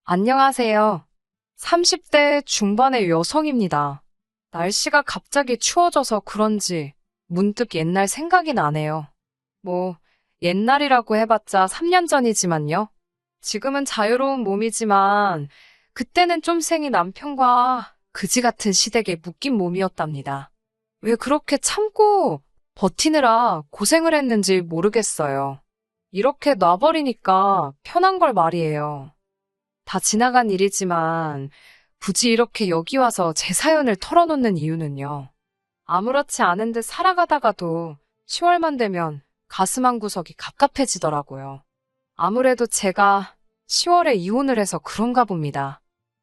안녕하세요. 30대 중반의 여성입니다. 날씨가 갑자기 추워져서 그런지 문득 옛날 생각이 나네요. 뭐, 옛날이라고 해봤자 3년 전이지만요. 지금은 자유로운 몸이지만 그때는 쫌생이 남편과 그지 같은 시댁에 묶인 몸이었답니다. 왜 그렇게 참고 버티느라 고생을 했는지 모르겠어요. 이렇게 놔버리니까 편한 걸 말이에요. 다 지나간 일이지만 굳이 이렇게 여기 와서 제 사연을 털어놓는 이유는요. 아무렇지 않은 듯 살아가다가도 10월만 되면 가슴 한 구석이 갑갑해지더라고요. 아무래도 제가 10월에 이혼을 해서 그런가 봅니다.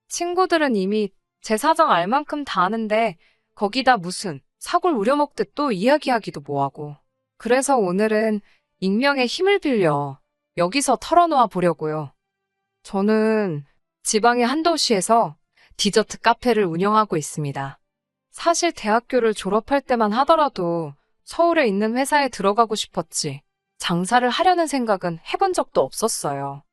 친구들은 이미 제 사정 알 만큼 다 아는데 거기다 무슨 사골 우려먹듯 또 이야기하기도 뭐하고. 그래서 오늘은 익명의 힘을 빌려 여기서 털어놓아 보려고요. 저는 지방의 한 도시에서 디저트 카페를 운영하고 있습니다. 사실 대학교를 졸업할 때만 하더라도 서울에 있는 회사에 들어가고 싶었지 장사를 하려는 생각은 해본 적도 없었어요.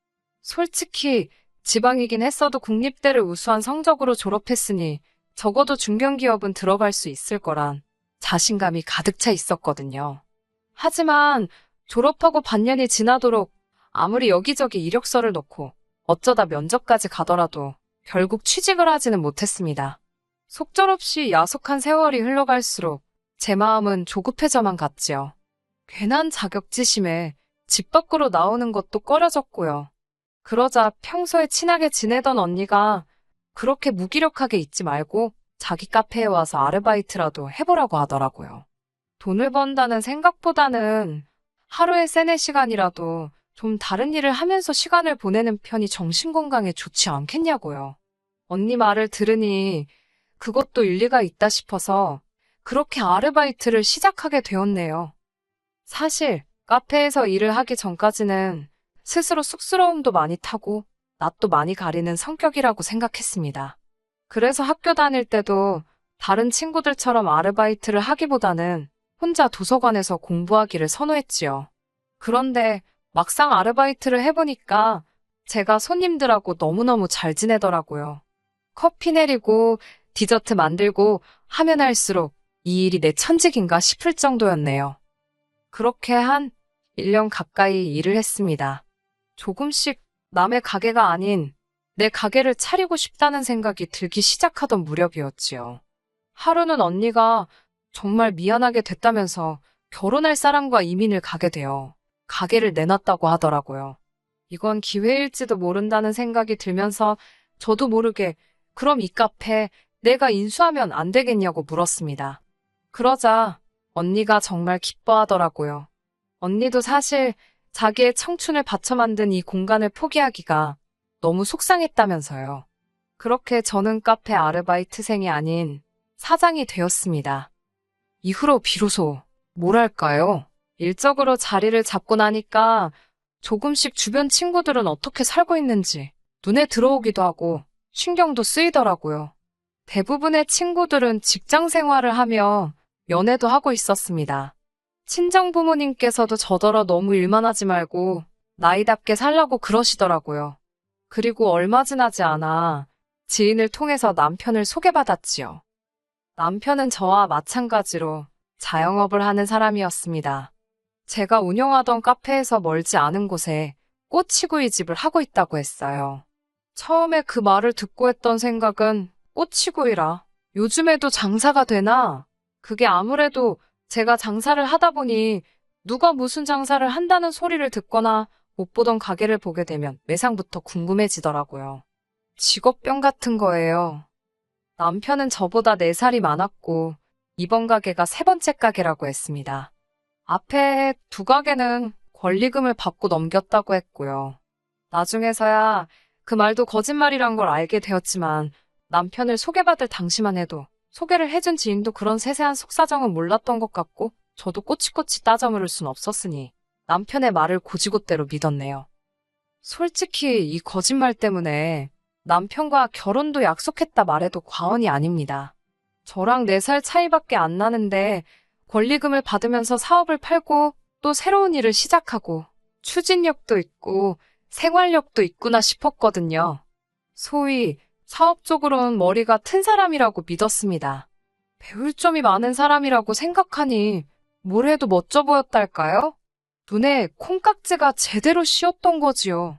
솔직히 지방이긴 했어도 국립대를 우수한 성적으로 졸업했으니 적어도 중견기업은 들어갈 수 있을 거란 자신감이 가득 차 있었거든요. 하지만 졸업하고 반년이 지나도록 아무리 여기저기 이력서를 넣고 어쩌다 면접까지 가더라도 결국 취직을 하지는 못했습니다. 속절없이 야속한 세월이 흘러갈수록 제 마음은 조급해져만 갔지요. 괜한 자격지심에 집 밖으로 나오는 것도 꺼려졌고요. 그러자 평소에 친하게 지내던 언니가 그렇게 무기력하게 있지 말고 자기 카페에 와서 아르바이트라도 해보라고 하더라고요. 돈을 번다는 생각보다는 하루에 3, 4시간이라도 좀 다른 일을 하면서 시간을 보내는 편이 정신건강에 좋지 않겠냐고요. 언니 말을 들으니 그것도 일리가 있다 싶어서 그렇게 아르바이트를 시작하게 되었네요. 사실 카페에서 일을 하기 전까지는 스스로 쑥스러움도 많이 타고 낯도 많이 가리는 성격이라고 생각했습니다. 그래서 학교 다닐 때도 다른 친구들처럼 아르바이트를 하기보다는 혼자 도서관에서 공부하기를 선호했지요. 그런데 막상 아르바이트를 해보니까 제가 손님들하고 너무너무 잘 지내더라고요. 커피 내리고 디저트 만들고 하면 할수록 이 일이 내 천직인가 싶을 정도였네요. 그렇게 한 1년 가까이 일을 했습니다. 조금씩 남의 가게가 아닌 내 가게를 차리고 싶다는 생각이 들기 시작하던 무렵이었지요. 하루는 언니가 정말 미안하게 됐다면서 결혼할 사람과 이민을 가게 되어 가게를 내놨다고 하더라고요. 이건 기회일지도 모른다는 생각이 들면서 저도 모르게 그럼 이 카페 내가 인수하면 안 되겠냐고 물었습니다. 그러자 언니가 정말 기뻐하더라고요. 언니도 사실 자기의 청춘을 바쳐 만든 이 공간을 포기하기가 너무 속상했다면서요. 그렇게 저는 카페 아르바이트생이 아닌 사장이 되었습니다. 이후로 비로소 뭐랄까요? 일적으로 자리를 잡고 나니까 조금씩 주변 친구들은 어떻게 살고 있는지 눈에 들어오기도 하고 신경도 쓰이더라고요. 대부분의 친구들은 직장 생활을 하며 연애도 하고 있었습니다. 친정 부모님께서도 저더러 너무 일만 하지 말고 나이답게 살라고 그러시더라고요. 그리고 얼마 지나지 않아 지인을 통해서 남편을 소개받았지요. 남편은 저와 마찬가지로 자영업을 하는 사람이었습니다. 제가 운영하던 카페에서 멀지 않은 곳에 꼬치구이집을 하고 있다고 했어요. 처음에 그 말을 듣고 했던 생각은 꼬치구이라 요즘에도 장사가 되나? 그게 아무래도 제가 장사를 하다 보니 누가 무슨 장사를 한다는 소리를 듣거나 못 보던 가게를 보게 되면 매상부터 궁금해지더라고요. 직업병 같은 거예요. 남편은 저보다 4살이 많았고 이번 가게가 3번째 가게라고 했습니다. 앞에 2가게는 권리금을 받고 넘겼다고 했고요. 나중에서야 그 말도 거짓말이란 걸 알게 되었지만 남편을 소개받을 당시만 해도 소개를 해준 지인도 그런 세세한 속사정은 몰랐던 것 같고 저도 꼬치꼬치 따져 물을 순 없었으니 남편의 말을 고지고대로 믿었네요. 솔직히 이 거짓말 때문에 남편과 결혼도 약속했다 말해도 과언이 아닙니다. 저랑 4살 차이밖에 안 나는데 권리금을 받으면서 사업을 팔고 또 새로운 일을 시작하고 추진력도 있고 생활력도 있구나 싶었거든요. 소위 사업적으로는 머리가 튼 사람이라고 믿었습니다. 배울 점이 많은 사람이라고 생각하니 뭘 해도 멋져 보였달까요? 눈에 콩깍지가 제대로 씌었던 거지요.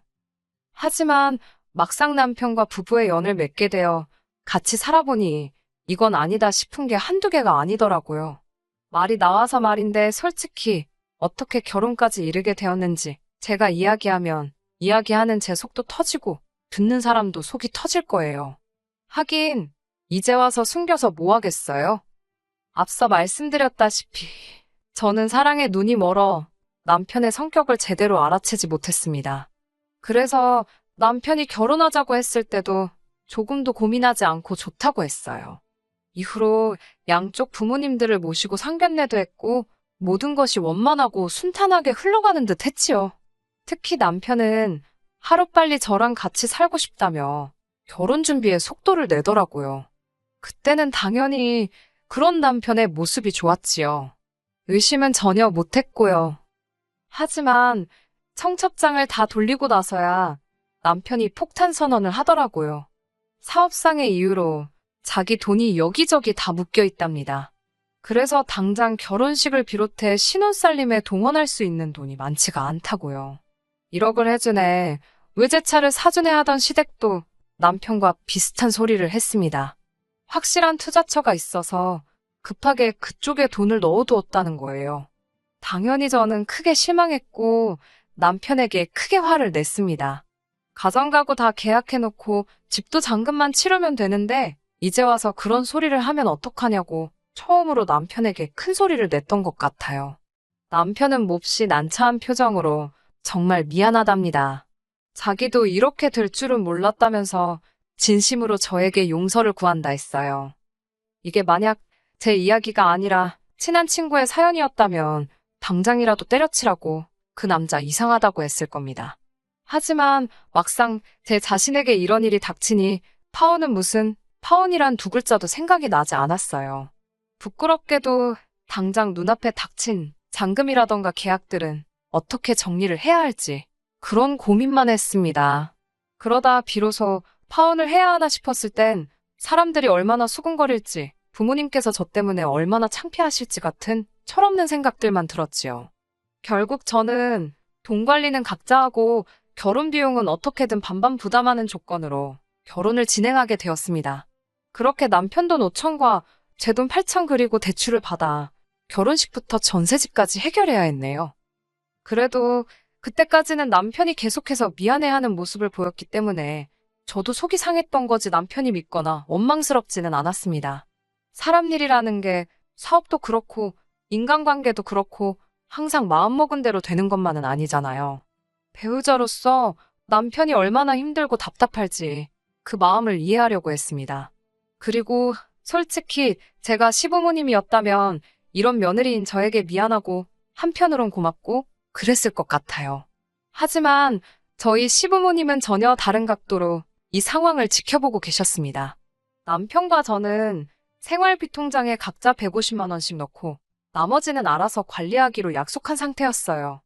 하지만 막상 남편과 부부의 연을 맺게 되어 같이 살아보니 이건 아니다 싶은 게 한두 개가 아니더라고요. 말이 나와서 말인데 솔직히 어떻게 결혼까지 이르게 되었는지 제가 이야기하면 이야기하는 제 속도 터지고 듣는 사람도 속이 터질 거예요. 하긴 이제 와서 숨겨서 뭐 하겠어요? 앞서 말씀드렸다시피 저는 사랑에 눈이 멀어 남편의 성격을 제대로 알아채지 못했습니다. 그래서 남편이 결혼하자고 했을 때도 조금도 고민하지 않고 좋다고 했어요. 이후로 양쪽 부모님들을 모시고 상견례도 했고 모든 것이 원만하고 순탄하게 흘러가는 듯 했지요. 특히 남편은 하루빨리 저랑 같이 살고 싶다며 결혼 준비에 속도를 내더라고요. 그때는 당연히 그런 남편의 모습이 좋았지요. 의심은 전혀 못했고요. 하지만 청첩장을 다 돌리고 나서야 남편이 폭탄 선언을 하더라고요. 사업상의 이유로 자기 돈이 여기저기 다 묶여 있답니다. 그래서 당장 결혼식을 비롯해 신혼살림에 동원할 수 있는 돈이 많지가 않다고요. 1억을 해주네, 외제차를 사주네 하던 시댁도 남편과 비슷한 소리를 했습니다. 확실한 투자처가 있어서 급하게 그쪽에 돈을 넣어두었다는 거예요. 당연히 저는 크게 실망했고 남편에게 크게 화를 냈습니다. 가정가구 다 계약해놓고 집도 잔금만 치르면 되는데 이제 와서 그런 소리를 하면 어떡하냐고 처음으로 남편에게 큰 소리를 냈던 것 같아요. 남편은 몹시 난처한 표정으로 정말 미안하답니다. 자기도 이렇게 될 줄은 몰랐다면서 진심으로 저에게 용서를 구한다 했어요. 이게 만약 제 이야기가 아니라 친한 친구의 사연이었다면 당장이라도 때려치라고 그 남자 이상하다고 했을 겁니다. 하지만 막상 제 자신에게 이런 일이 닥치니 파혼은 무슨, 파혼이란 두 글자도 생각이 나지 않았어요. 부끄럽게도 당장 눈앞에 닥친 잔금이라던가 계약들은 어떻게 정리를 해야 할지 그런 고민만 했습니다. 그러다 비로소 파혼을 해야 하나 싶었을 땐 사람들이 얼마나 수군거릴지, 부모님께서 저 때문에 얼마나 창피하실지 같은 철없는 생각들만 들었지요. 결국 저는 돈 관리는 각자 하고 결혼 비용은 어떻게든 반반 부담하는 조건으로 결혼을 진행하게 되었습니다. 그렇게 남편 돈 5천과 제 돈 8천 그리고 대출을 받아 결혼식부터 전세집까지 해결해야 했네요. 그래도 그때까지는 남편이 계속해서 미안해하는 모습을 보였기 때문에 저도 속이 상했던 거지 남편이 믿거나 원망스럽지는 않았습니다. 사람 일이라는 게 사업도 그렇고 인간관계도 그렇고 항상 마음먹은 대로 되는 것만은 아니잖아요. 배우자로서 남편이 얼마나 힘들고 답답할지 그 마음을 이해하려고 했습니다. 그리고 솔직히 제가 시부모님이었다면 이런 며느리인 저에게 미안하고 한편으론 고맙고 그랬을 것 같아요. 하지만 저희 시부모님은 전혀 다른 각도로 이 상황을 지켜보고 계셨습니다. 남편과 저는 생활비 통장에 각자 150만 원씩 넣고 나머지는 알아서 관리하기로 약속한 상태였어요.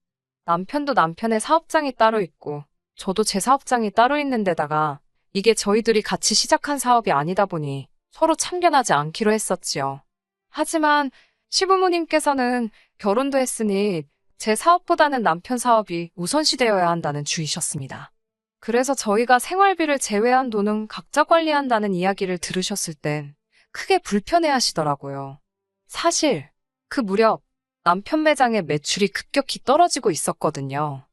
남편도 남편의 사업장이 따로 있고 저도 제 사업장이 따로 있는 데다가 이게 저희들이 같이 시작한 사업이 아니다 보니 서로 참견하지 않기로 했었지요. 하지만 시부모님께서는 결혼도 했으니 제 사업보다는 남편 사업이 우선시되어야 한다는 주의셨습니다. 그래서 저희가 생활비를 제외한 돈은 각자 관리한다는 이야기를 들으셨을 땐 크게 불편해하시더라고요. 사실 그 무렵 남편 매장의 매출이 급격히 떨어지고 있었거든요.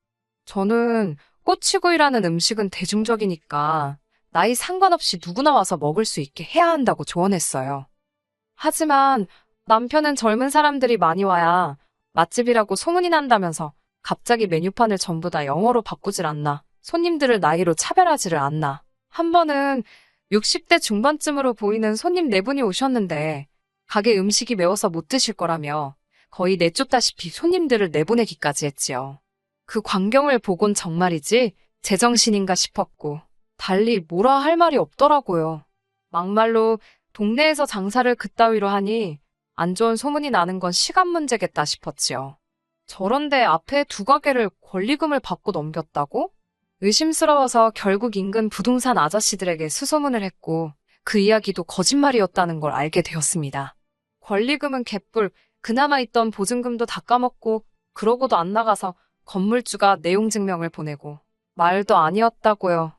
저는 꼬치구이라는 음식은 대중적이니까 나이 상관없이 누구나 와서 먹을 수 있게 해야 한다고 조언했어요. 하지만 남편은 젊은 사람들이 많이 와야 맛집이라고 소문이 난다면서 갑자기 메뉴판을 전부 다 영어로 바꾸질 않나, 손님들을 나이로 차별하지를 않나. 한 번은 60대 중반쯤으로 보이는 손님 4분이 오셨는데 가게 음식이 매워서 못 드실 거라며 거의 내쫓다시피 손님들을 내보내기까지 했지요. 그 광경을 보곤 정말이지 제정신인가 싶었고 달리 뭐라 할 말이 없더라고요. 막말로 동네에서 장사를 그따위로 하니 안 좋은 소문이 나는 건 시간 문제겠다 싶었지요. 저런데 앞에 두 가게를 권리금을 받고 넘겼다고? 의심스러워서 결국 인근 부동산 아저씨들에게 수소문을 했고 그 이야기도 거짓말이었다는 걸 알게 되었습니다. 권리금은 개뿔, 그나마 있던 보증금도 다 까먹고 그러고도 안 나가서 건물주가 내용 증명을 보내고 말도 아니었다고요.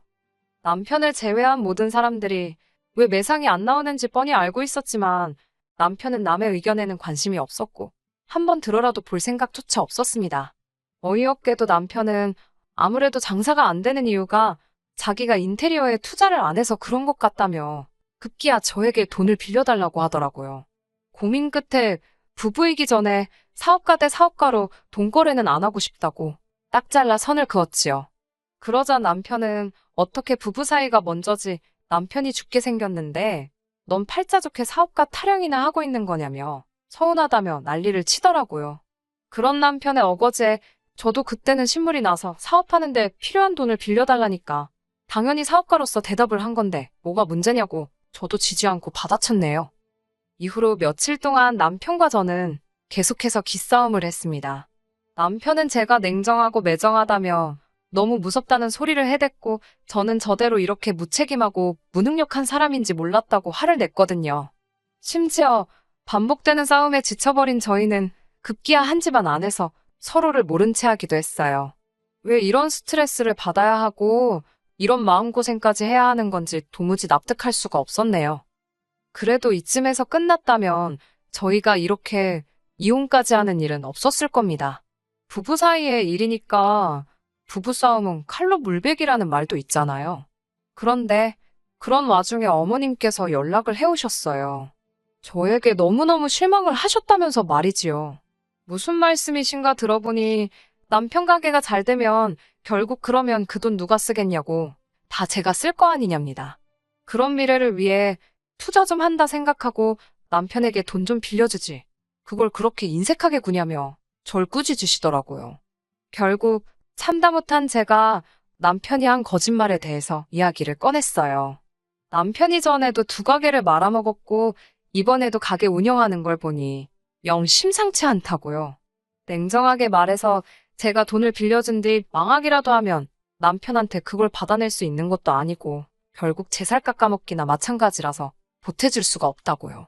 남편을 제외한 모든 사람들이 왜 매상이 안 나오는지 뻔히 알고 있었지만 남편은 남의 의견에는 관심이 없었고 한번 들어라도 볼 생각조차 없었습니다. 어이없게도 남편은 아무래도 장사가 안 되는 이유가 자기가 인테리어에 투자를 안 해서 그런 것 같다며 급기야 저에게 돈을 빌려달라고 하더라고요. 고민 끝에 부부이기 전에 사업가 대 사업가로 돈거래는 안 하고 싶다고 딱 잘라 선을 그었지요. 그러자 남편은 어떻게 부부 사이가 먼저지 남편이 죽게 생겼는데 넌 팔자 좋게 사업가 타령이나 하고 있는 거냐며 서운하다며 난리를 치더라고요. 그런 남편의 어거지에 저도 그때는 신물이 나서 사업하는데 필요한 돈을 빌려달라니까 당연히 사업가로서 대답을 한 건데 뭐가 문제냐고 저도 지지 않고 받아쳤네요. 이후로 며칠 동안 남편과 저는 계속해서 기싸움을 했습니다. 남편은 제가 냉정하고 매정하다며 너무 무섭다는 소리를 해댔고 저는 저대로 이렇게 무책임하고 무능력한 사람인지 몰랐다고 화를 냈거든요. 심지어 반복되는 싸움에 지쳐버린 저희는 급기야 한 집안 안에서 서로를 모른 채 하기도 했어요. 왜 이런 스트레스를 받아야 하고 이런 마음고생까지 해야 하는 건지 도무지 납득할 수가 없었네요. 그래도 이쯤에서 끝났다면 저희가 이렇게 이혼까지 하는 일은 없었을 겁니다. 부부 사이의 일이니까 부부싸움은 칼로 물베기라는 말도 있잖아요. 그런데 그런 와중에 어머님께서 연락을 해오셨어요. 저에게 너무너무 실망을 하셨다면서 말이지요. 무슨 말씀이신가 들어보니 남편 가게가 잘 되면 결국 그러면 그 돈 누가 쓰겠냐고 다 제가 쓸 거 아니냐입니다. 그런 미래를 위해 투자 좀 한다 생각하고 남편에게 돈 좀 빌려주지. 그걸 그렇게 인색하게 구냐며 절 꾸짖으시더라고요. 결국 참다 못한 제가 남편이 한 거짓말에 대해서 이야기를 꺼냈어요. 남편이 전에도 두 가게를 말아먹었고 이번에도 가게 운영하는 걸 보니 영 심상치 않다고요. 냉정하게 말해서 제가 돈을 빌려준 뒤 망하기라도 하면 남편한테 그걸 받아낼 수 있는 것도 아니고 결국 제 살 깎아먹기나 마찬가지라서 보태줄 수가 없다고요.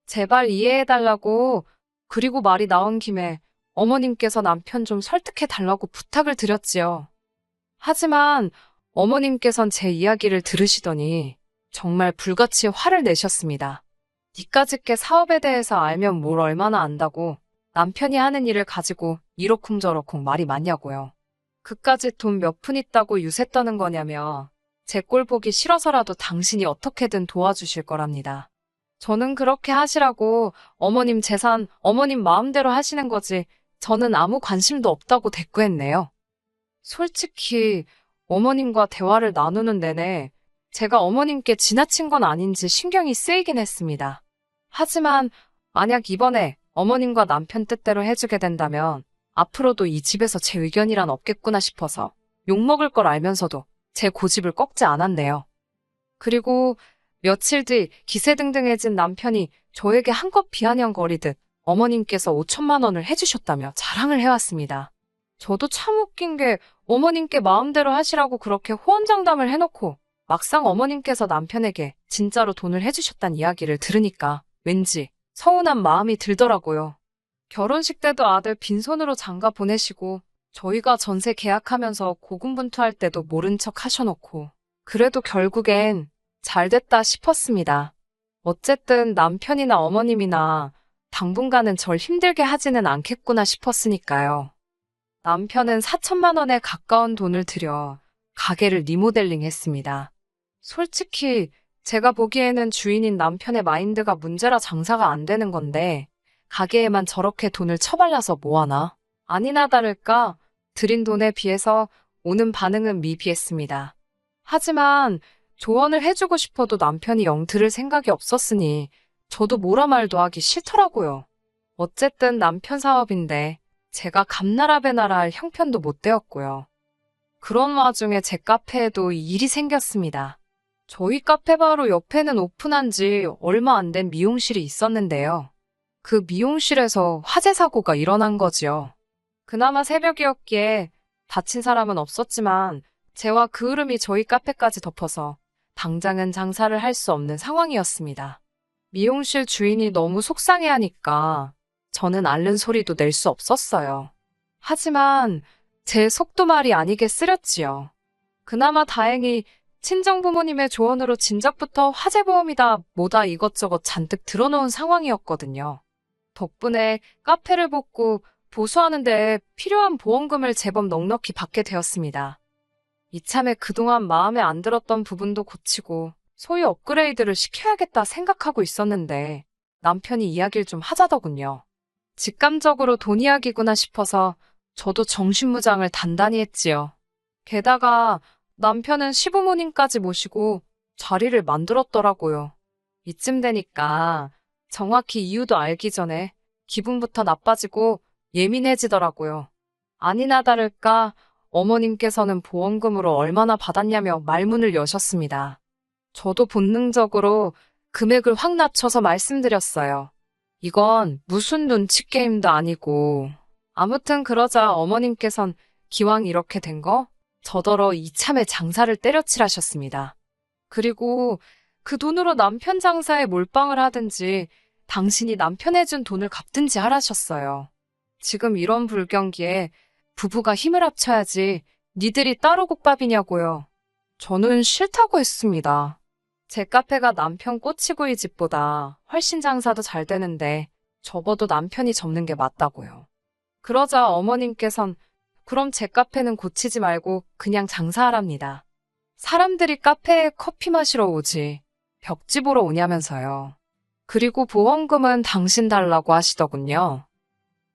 제발 이해해달라고 그리고 말이 나온 김에 어머님께서 남편 좀 설득해달라고 부탁을 드렸지요. 하지만 어머님께선 제 이야기를 들으시더니 정말 불같이 화를 내셨습니다. 니까짓게 사업에 대해서 알면 뭘 얼마나 안다고 남편이 하는 일을 가지고 이러쿵저러쿵 말이 많냐고요. 그까짓 돈 몇 푼 있다고 유세 떠는 거냐며 제 꼴 보기 싫어서라도 당신이 어떻게든 도와주실 거랍니다. 저는 그렇게 하시라고 어머님 재산, 어머님 마음대로 하시는 거지 저는 아무 관심도 없다고 대꾸했네요. 솔직히 어머님과 대화를 나누는 내내 제가 어머님께 지나친 건 아닌지 신경이 쓰이긴 했습니다. 하지만 만약 이번에 어머님과 남편 뜻대로 해주게 된다면 앞으로도 이 집에서 제 의견이란 없겠구나 싶어서 욕먹을 걸 알면서도 제 고집을 꺾지 않았네요. 그리고 며칠 뒤 기세등등해진 남편이 저에게 한껏 비아냥거리듯 어머님께서 5천만 원을 해주셨다며 자랑을 해왔습니다. 저도 참 웃긴 게 어머님께 마음대로 하시라고 그렇게 호언장담을 해놓고 막상 어머님께서 남편에게 진짜로 돈을 해주셨단 이야기를 들으니까 왠지 서운한 마음이 들더라고요. 결혼식 때도 아들 빈손으로 장가 보내시고 저희가 전세 계약하면서 고군분투할 때도 모른 척 하셔놓고 그래도 결국엔 잘됐다 싶었습니다. 어쨌든 남편이나 어머님이나 당분간은 절 힘들게 하지는 않겠구나 싶었으니까요. 남편은 4천만 원에 가까운 돈을 들여 가게를 리모델링 했습니다. 솔직히 제가 보기에는 주인인 남편의 마인드가 문제라 장사가 안 되는 건데 가게에만 저렇게 돈을 처발라서 뭐하나? 아니나 다를까 들인 돈에 비해서 오는 반응은 미비했습니다. 하지만 조언을 해주고 싶어도 남편이 영 들을 생각이 없었으니 저도 뭐라 말도 하기 싫더라고요. 어쨌든 남편 사업인데 제가 감나라 배나라 할 형편도 못 되었고요. 그런 와중에 제 카페에도 일이 생겼습니다. 저희 카페 바로 옆에는 오픈한 지 얼마 안 된 미용실이 있었는데요. 그 미용실에서 화재 사고가 일어난 거지요. 그나마 새벽이었기에 다친 사람은 없었지만 재와 그 흐름이 저희 카페까지 덮어서 당장은 장사를 할 수 없는 상황이었습니다. 미용실 주인이 너무 속상해하니까 저는 앓는 소리도 낼 수 없었어요. 하지만 제 속도말이 아니게 쓰렸지요. 그나마 다행히 친정부모님의 조언으로 진작부터 화재보험이다 뭐다 이것저것 잔뜩 들어놓은 상황이었거든요. 덕분에 카페를 뽑고 보수하는 데 필요한 보험금을 제법 넉넉히 받게 되었습니다. 이참에 그동안 마음에 안 들었던 부분도 고치고 소위 업그레이드를 시켜야겠다 생각하고 있었는데 남편이 이야기를 좀 하자더군요. 직감적으로 돈 이야기구나 싶어서 저도 정신무장을 단단히 했지요. 게다가 남편은 시부모님까지 모시고 자리를 만들었더라고요. 이쯤 되니까 정확히 이유도 알기 전에 기분부터 나빠지고 예민해지더라고요. 아니나 다를까 어머님께서는 보험금으로 얼마나 받았냐며 말문을 여셨습니다. 저도 본능적으로 금액을 확 낮춰서 말씀드렸어요. 이건 무슨 눈치 게임도 아니고. 아무튼 그러자 어머님께선 기왕 이렇게 된 거 저더러 이참에 장사를 때려칠하셨습니다. 그리고 그 돈으로 남편 장사에 몰빵을 하든지 당신이 남편에 준 돈을 갚든지 하라셨어요. 지금 이런 불경기에 부부가 힘을 합쳐야지 니들이 따로 국밥이냐고요. 저는 싫다고 했습니다. 제 카페가 남편 꼬치구이 집보다 훨씬 장사도 잘 되는데 접어도 남편이 접는 게 맞다고요. 그러자 어머님께선 그럼 제 카페는 고치지 말고 그냥 장사하랍니다. 사람들이 카페에 커피 마시러 오지 벽지 보러 오냐면서요. 그리고 보험금은 당신 달라고 하시더군요.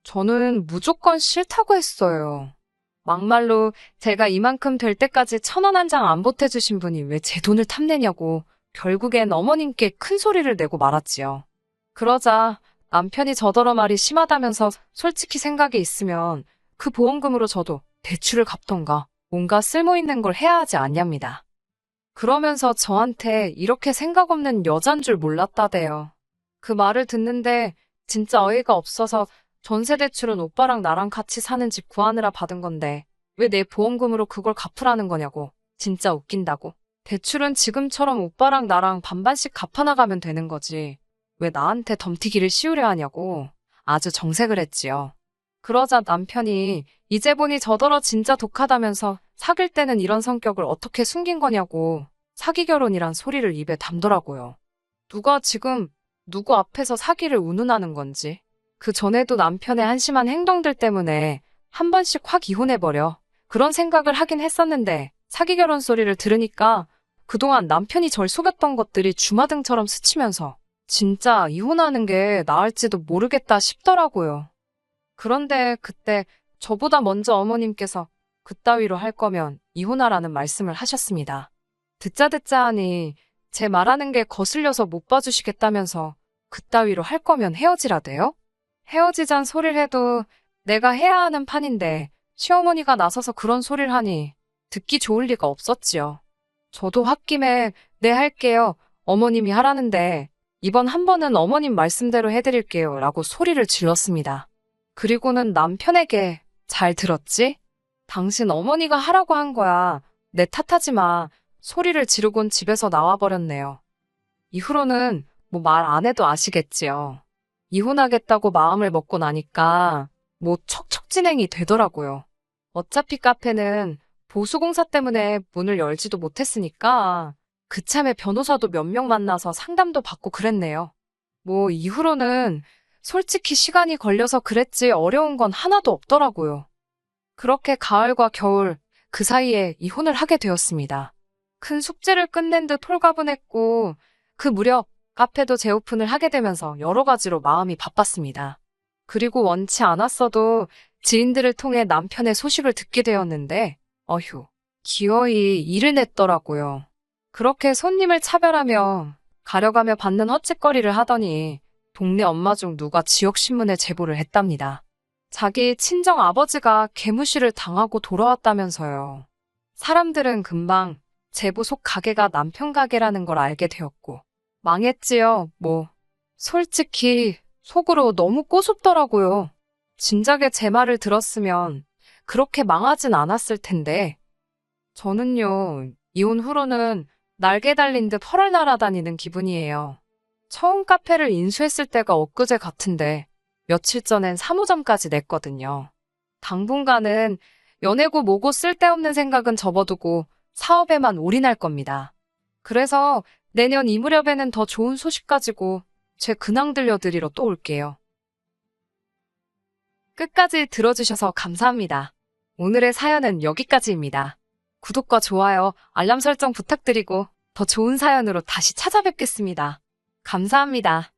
저는 무조건 싫다고 했어요. 막말로 제가 이만큼 될 때까지 1,000원 한 장 안 보태주신 분이 왜 제 돈을 탐내냐고 결국엔 어머님께 큰 소리를 내고 말았지요. 그러자 남편이 저더러 말이 심하다면서 솔직히 생각이 있으면 그 보험금으로 저도 대출을 갚던가 뭔가 쓸모있는 걸 해야 하지 않냐입니다. 그러면서 저한테 이렇게 생각 없는 여잔 줄 몰랐다대요. 그 말을 듣는데 진짜 어이가 없어서 전세대출은 오빠랑 나랑 같이 사는 집 구하느라 받은 건데 왜 내 보험금으로 그걸 갚으라는 거냐고. 진짜 웃긴다고. 대출은 지금처럼 오빠랑 나랑 반반씩 갚아나가면 되는 거지. 왜 나한테 덤티기를 씌우려 하냐고. 아주 정색을 했지요. 그러자 남편이 이제 보니 저더러 진짜 독하다면서 사귈 때는 이런 성격을 어떻게 숨긴 거냐고 사기 결혼이란 소리를 입에 담더라고요. 누가 지금 누구 앞에서 사기를 운운하는 건지. 그 전에도 남편의 한심한 행동들 때문에 한 번씩 확 이혼해버려. 그런 생각을 하긴 했었는데 사기 결혼 소리를 들으니까 그동안 남편이 절 속였던 것들이 주마등처럼 스치면서 진짜 이혼하는 게 나을지도 모르겠다 싶더라고요. 그런데 그때 저보다 먼저 어머님께서 그따위로 할 거면 이혼하라는 말씀을 하셨습니다. 듣자 하니 제 말하는 게 거슬려서 못 봐주시겠다면서 그따위로 할 거면 헤어지라대요? 헤어지잔 소리를 해도 내가 해야 하는 판인데 시어머니가 나서서 그런 소리를 하니 듣기 좋을 리가 없었지요. 저도 홧김에 네 할게요. 어머님이 하라는데 이번 한 번은 어머님 말씀대로 해드릴게요 라고 소리를 질렀습니다. 그리고는 남편에게 잘 들었지? 당신 어머니가 하라고 한 거야. 내 탓하지 마. 소리를 지르곤 집에서 나와버렸네요. 이후로는 뭐 말 안 해도 아시겠지요. 이혼하겠다고 마음을 먹고 나니까 뭐 척척 진행이 되더라고요. 어차피 카페는 보수공사 때문에 문을 열지도 못했으니까 그참에 변호사도 몇 명 만나서 상담도 받고 그랬네요. 뭐 이후로는 솔직히 시간이 걸려서 그랬지 어려운 건 하나도 없더라고요. 그렇게 가을과 겨울 그 사이에 이혼을 하게 되었습니다. 큰 숙제를 끝낸 듯 홀가분했고 그 무렵 카페도 재오픈을 하게 되면서 여러 가지로 마음이 바빴습니다. 그리고 원치 않았어도 지인들을 통해 남편의 소식을 듣게 되었는데 어휴, 기어이 일을 냈더라고요. 그렇게 손님을 차별하며 가려가며 받는 헛짓거리를 하더니 동네 엄마 중 누가 지역신문에 제보를 했답니다. 자기 친정 아버지가 개무시를 당하고 돌아왔다면서요. 사람들은 금방 제보 속 가게가 남편 가게라는 걸 알게 되었고 망했지요, 뭐. 솔직히 속으로 너무 꼬숩더라고요. 진작에 제 말을 들었으면 그렇게 망하진 않았을 텐데. 저는요, 이혼 후로는 날개 달린 듯 펄을 날아다니는 기분이에요. 처음 카페를 인수했을 때가 엊그제 같은데 며칠 전엔 사무점까지 냈거든요. 당분간은 연애고 뭐고 쓸데없는 생각은 접어두고 사업에만 올인할 겁니다. 그래서 내년 이 무렵에는 더 좋은 소식 가지고 제 근황 들려드리러 또 올게요. 끝까지 들어주셔서 감사합니다. 오늘의 사연은 여기까지입니다. 구독과 좋아요, 알람 설정 부탁드리고 더 좋은 사연으로 다시 찾아뵙겠습니다. 감사합니다.